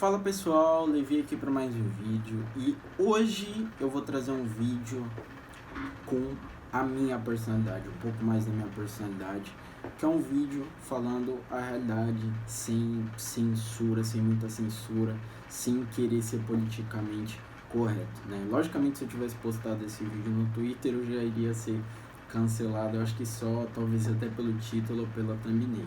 Fala pessoal, Levi aqui para mais um vídeo e hoje eu vou trazer um vídeo com a minha personalidade, um pouco mais da minha personalidade, que é um vídeo falando a realidade sem censura, sem muita censura, sem querer ser politicamente correto, né? Logicamente, se eu tivesse postado esse vídeo no Twitter eu já iria ser cancelado, eu acho que só, talvez até pelo título ou pela thumbnail.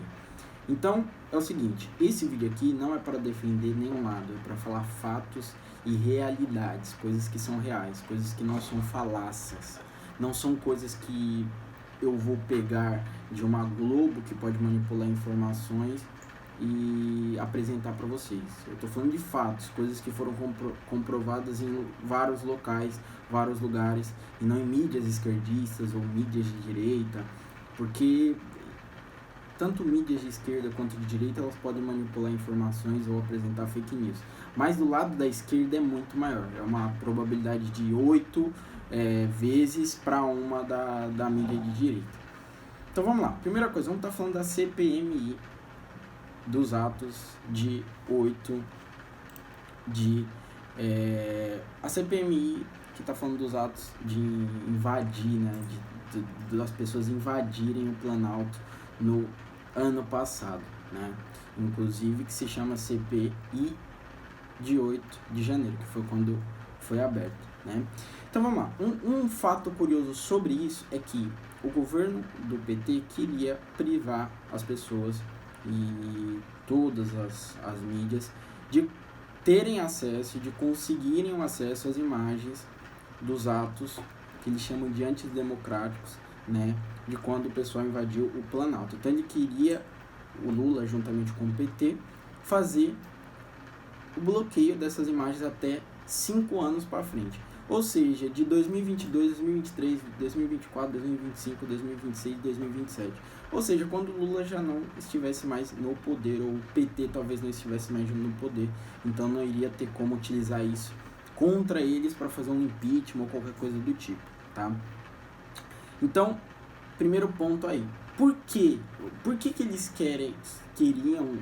Então, é o seguinte, esse vídeo aqui não é para defender nenhum lado, é para falar fatos e realidades, coisas que são reais, coisas que não são falácias, não são coisas que eu vou pegar de uma Globo que pode manipular informações e apresentar para vocês. Eu estou falando de fatos, coisas que foram comprovadas em vários locais, vários lugares, e não em mídias esquerdistas ou mídias de direita, porque tanto mídias de esquerda quanto de direita, elas podem manipular informações ou apresentar fake news. Mas do lado da esquerda é muito maior. É uma probabilidade de 8 vezes para uma da mídia de direita. Então vamos lá. Primeira coisa, vamos estar falando da CPMI, dos atos de 8 de... a CPMI que está falando dos atos de invadir, né, das pessoas invadirem o Planalto no ano passado, né? Inclusive que se chama CPI de 8 de janeiro, que foi quando foi aberto, né? Então vamos lá, um fato curioso sobre isso é que o governo do PT queria privar as pessoas e todas as mídias de terem acesso, de conseguirem um acesso às imagens dos atos que eles chamam de antidemocráticos, né, de quando o pessoal invadiu o Planalto. Então ele queria, o Lula juntamente com o PT, fazer o bloqueio dessas imagens até 5 anos para frente. Ou seja, de 2022, 2023, 2024, 2025, 2026, 2027. Ou seja, quando o Lula já não estivesse mais no poder, ou o PT talvez não estivesse mais no poder, então não iria ter como utilizar isso contra eles para fazer um impeachment ou qualquer coisa do tipo, tá? Então, primeiro ponto aí, por que eles queriam,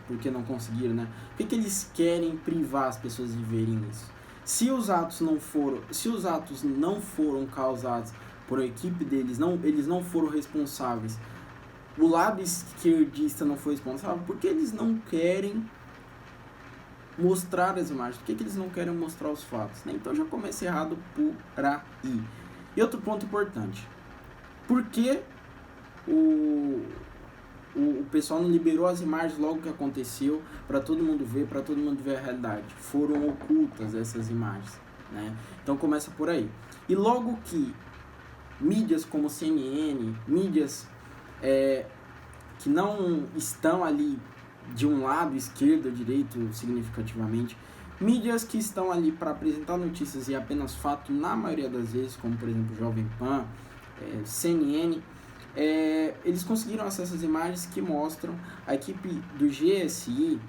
porque não conseguiram, né? Por que eles querem privar as pessoas de verem isso? Se os atos não foram causados por a equipe deles, eles não foram responsáveis, o lado esquerdista não foi responsável, por que eles não querem mostrar as imagens? Por que eles não querem mostrar os fatos, né? Então já começa errado por aí. E outro ponto importante, por que o pessoal não liberou as imagens logo que aconteceu para todo mundo ver a realidade? Foram ocultas essas imagens, né? Então começa por aí. E logo que mídias como CNN, mídias que não estão ali de um lado, esquerdo ou direito significativamente, mídias que estão ali para apresentar notícias e apenas fato, na maioria das vezes, como por exemplo Jovem Pan, CNN, eles conseguiram acesso às imagens que mostram a equipe do GSI,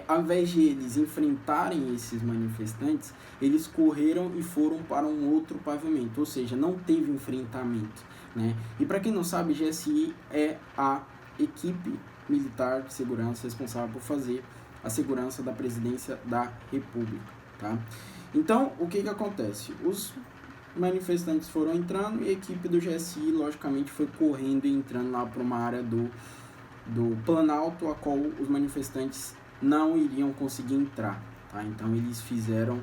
ao invés de eles enfrentarem esses manifestantes, eles correram e foram para um outro pavimento, ou seja, não teve enfrentamento, né? E para quem não sabe, GSI é a equipe militar de segurança responsável por fazer a segurança da presidência da República, tá? Então, o que acontece? Os manifestantes foram entrando e a equipe do GSI, logicamente, foi correndo e entrando lá para uma área do Planalto, a qual os manifestantes não iriam conseguir entrar, tá? Então, eles fizeram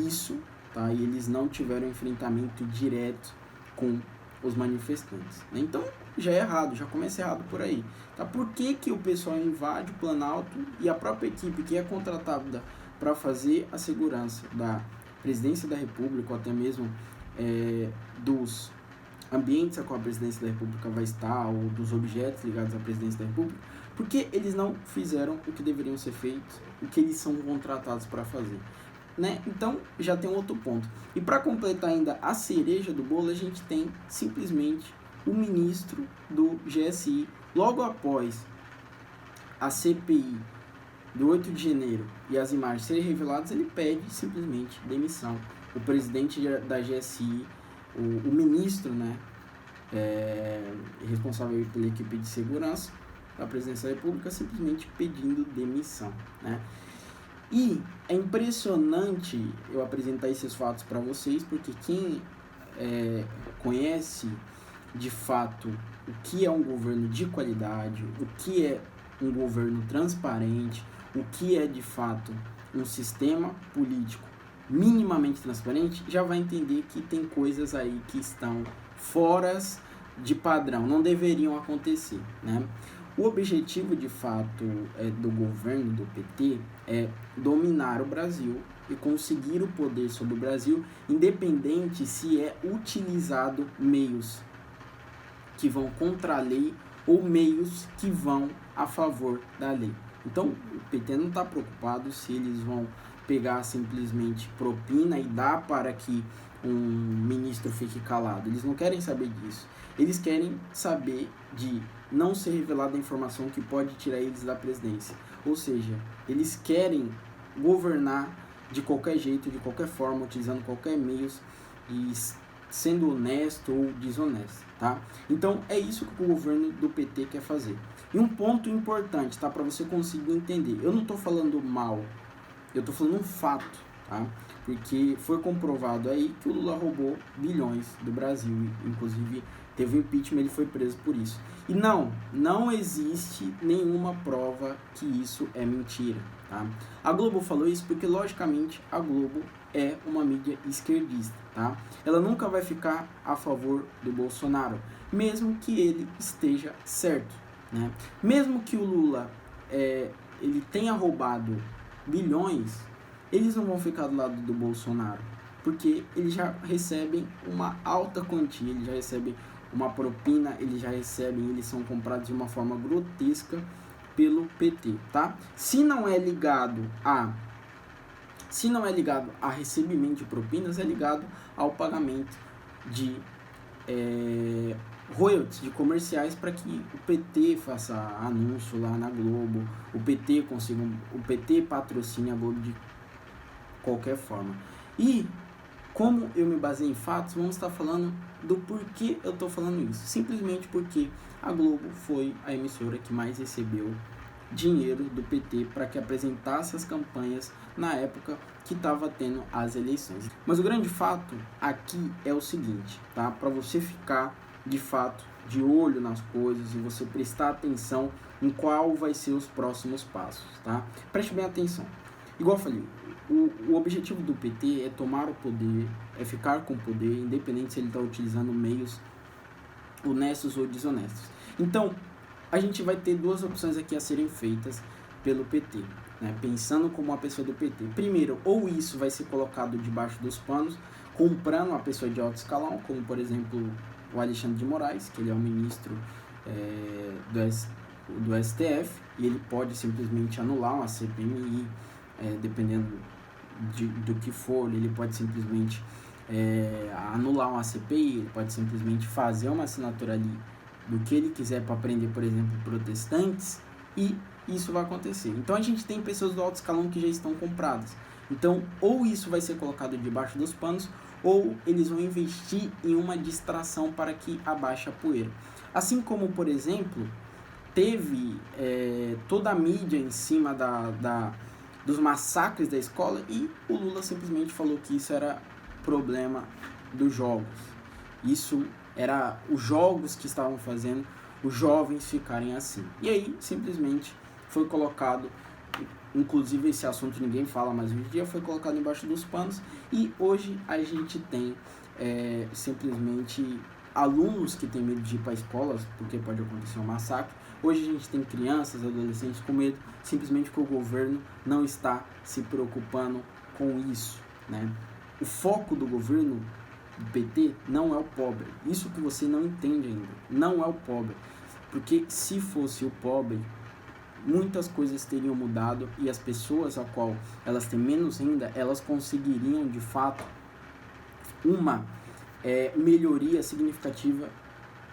isso, tá? E eles não tiveram enfrentamento direto com os manifestantes, né? Então, já é errado, já começa errado por aí, tá? Por que o pessoal invade o Planalto e a própria equipe que é contratada para fazer a segurança da presidência da República, ou até mesmo dos ambientes a qual a presidência da República vai estar, ou dos objetos ligados à presidência da República, porque eles não fizeram o que deveriam ser feito, o que eles são contratados para fazer, né? Então já tem um outro ponto. E para completar ainda a cereja do bolo, a gente tem simplesmente o ministro do GSI, logo após a CPI do 8 de janeiro e as imagens serem reveladas, ele pede simplesmente demissão. O presidente da GSI, o ministro, né, responsável pela equipe de segurança, da presidência da República simplesmente pedindo demissão, né? E é impressionante eu apresentar esses fatos para vocês, porque quem conhece de fato o que é um governo de qualidade, o que é um governo transparente, o que é de fato um sistema político minimamente transparente, já vai entender que tem coisas aí que estão fora de padrão, não deveriam acontecer, né? O objetivo de fato do governo do PT é dominar o Brasil e conseguir o poder sobre o Brasil, independente se é utilizado meios que vão contra a lei ou meios que vão a favor da lei. Então, o PT não está preocupado se eles vão pegar simplesmente propina e dar para que um ministro fique calado. Eles não querem saber disso. Eles querem saber de não ser revelada a informação que pode tirar eles da presidência. Ou seja, eles querem governar de qualquer jeito, de qualquer forma, utilizando qualquer meios e sendo honesto ou desonesto, tá? Então, é isso que o governo do PT quer fazer. E um ponto importante, tá? Para você conseguir entender. Eu não estou falando mal, eu estou falando um fato, tá? Porque foi comprovado aí que o Lula roubou bilhões do Brasil, inclusive teve um impeachment, ele foi preso por isso. E não existe nenhuma prova que isso é mentira, tá? A Globo falou isso porque, logicamente, a Globo é uma mídia esquerdista, tá? Ela nunca vai ficar a favor do Bolsonaro, mesmo que ele esteja certo, né? Mesmo que o Lula ele tenha roubado bilhões, eles não vão ficar do lado do Bolsonaro, porque eles já recebem uma alta quantia, eles já recebem uma propina, eles são comprados de uma forma grotesca pelo PT, tá? Se não é ligado a recebimento de propinas, é ligado ao pagamento de royalties, de comerciais, para que o PT faça anúncio lá na Globo, o PT patrocine a Globo de qualquer forma. E como eu me baseei em fatos, vamos estar falando do porquê eu estou falando isso. Simplesmente porque a Globo foi a emissora que mais recebeu dinheiro do PT para que apresentasse as campanhas na época que estava tendo as eleições. Mas o grande fato aqui é o seguinte, tá? Para você ficar de fato de olho nas coisas e você prestar atenção em qual vai ser os próximos passos, tá? Preste bem atenção. Igual eu falei, o objetivo do PT é tomar o poder, é ficar com o poder, independente se ele está utilizando meios honestos ou desonestos. Então, a gente vai ter duas opções aqui a serem feitas pelo PT, né? Pensando como uma pessoa do PT. Primeiro, ou isso vai ser colocado debaixo dos panos, comprando uma pessoa de alto escalão, como por exemplo o Alexandre de Moraes, que ele é o ministro do STF, e ele pode simplesmente anular uma CPMI, dependendo do que for, ele pode simplesmente anular uma CPI, ele pode simplesmente fazer uma assinatura ali do que ele quiser para prender, por exemplo, protestantes, e isso vai acontecer. Então a gente tem pessoas do alto escalão que já estão compradas. Então, ou isso vai ser colocado debaixo dos panos, ou eles vão investir em uma distração para que abaixe a poeira. Assim como, por exemplo, teve toda a mídia em cima dos massacres da escola, e o Lula simplesmente falou que isso era problema dos jogos. Isso era os jogos que estavam fazendo os jovens ficarem assim. E aí, simplesmente, foi colocado, inclusive esse assunto ninguém fala, mas hoje em dia foi colocado embaixo dos panos, e hoje a gente tem simplesmente alunos que têm medo de ir para escolas, porque pode acontecer um massacre. Hoje a gente tem crianças, adolescentes com medo, simplesmente porque o governo não está se preocupando com isso, né? O foco do governo do PT não é o pobre. Isso que você não entende ainda. Não é o pobre. Porque se fosse o pobre, muitas coisas teriam mudado e as pessoas a qual elas têm menos renda, elas conseguiriam de fato uma melhoria significativa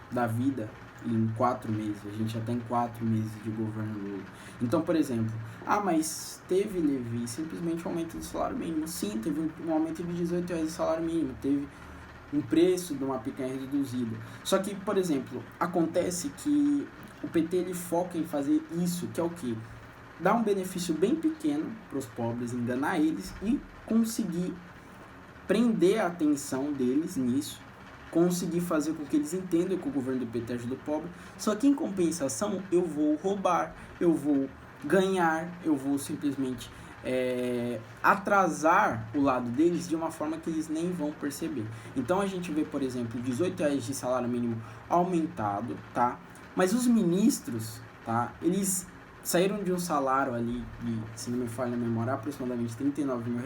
da vida em 4 meses. A gente já tem 4 meses de governo Lula. Então, por exemplo, mas teve, Levi, simplesmente um aumento do salário mínimo. Sim, teve um aumento de R$18 do salário mínimo, teve um preço de uma picanha reduzida. Só que, por exemplo, acontece que o PT ele foca em fazer isso, que é o quê? Dar um benefício bem pequeno para os pobres, enganar eles e conseguir prender a atenção deles nisso, conseguir fazer com que eles entendam que o governo do PT ajuda o pobre, só que em compensação eu vou roubar, eu vou ganhar, eu vou simplesmente atrasar o lado deles de uma forma que eles nem vão perceber. Então a gente vê, por exemplo, R$18 de salário mínimo aumentado, tá? Mas os ministros, tá? Eles saíram de um salário ali de, se não me falha a memória, aproximadamente R$39 mil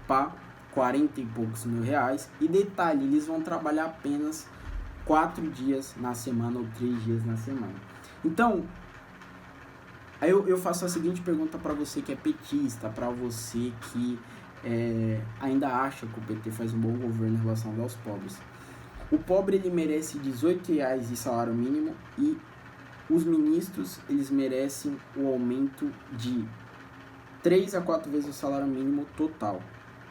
para 40 e poucos mil reais. E detalhe, eles vão trabalhar apenas 4 dias na semana ou 3 dias na semana. Então, aí eu faço a seguinte pergunta para você que é petista, para você que ainda acha que o PT faz um bom governo em relação aos pobres. O pobre ele merece R$18 de salário mínimo e os ministros eles merecem o aumento de 3 a 4 vezes o salário mínimo total,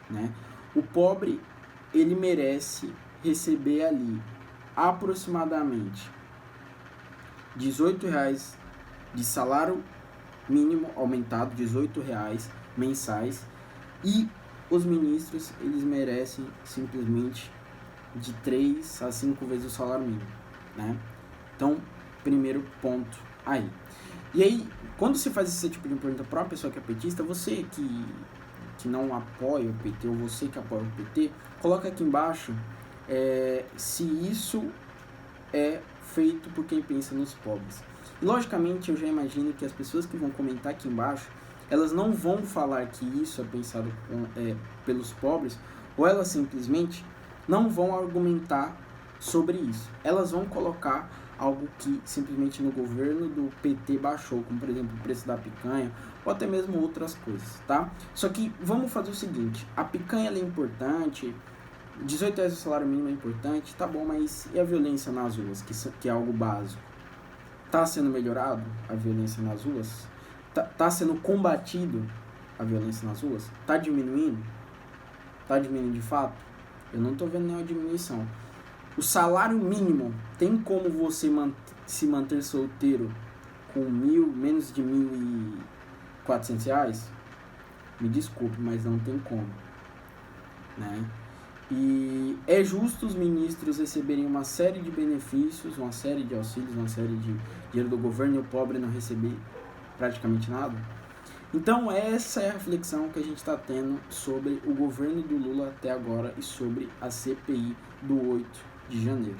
né? O pobre ele merece receber ali aproximadamente R$18 de salário mínimo aumentado, R$18 mensais, e os ministros eles merecem simplesmente de 3 a 5 vezes o salário mínimo, né? Então, primeiro ponto aí. E aí, quando você faz esse tipo de pergunta para uma pessoa que é petista, você que não apoia o PT, ou você que apoia o PT, coloca aqui embaixo se isso é feito por quem pensa nos pobres. E, logicamente, eu já imagino que as pessoas que vão comentar aqui embaixo, elas não vão falar que isso é pensado pelos pobres, ou elas simplesmente não vão argumentar sobre isso. Elas vão colocar algo que simplesmente no governo do PT baixou, como por exemplo o preço da picanha, ou até mesmo outras coisas, tá? Só que vamos fazer o seguinte, a picanha ela é importante, R$18 do salário mínimo é importante, tá bom, mas e a violência nas ruas, que é algo básico? Tá sendo melhorado a violência nas ruas? Tá sendo combatido a violência nas ruas? Tá diminuindo? Tá diminuindo de fato? Eu não tô vendo nenhuma diminuição. O salário mínimo, tem como você se manter solteiro com menos de R$1.400? Me desculpe, mas não tem como, né? E é justo os ministros receberem uma série de benefícios, uma série de auxílios, uma série de dinheiro do governo e o pobre não receber praticamente nada? Então essa é a reflexão que a gente está tendo sobre o governo do Lula até agora e sobre a CPI do 8 de janeiro.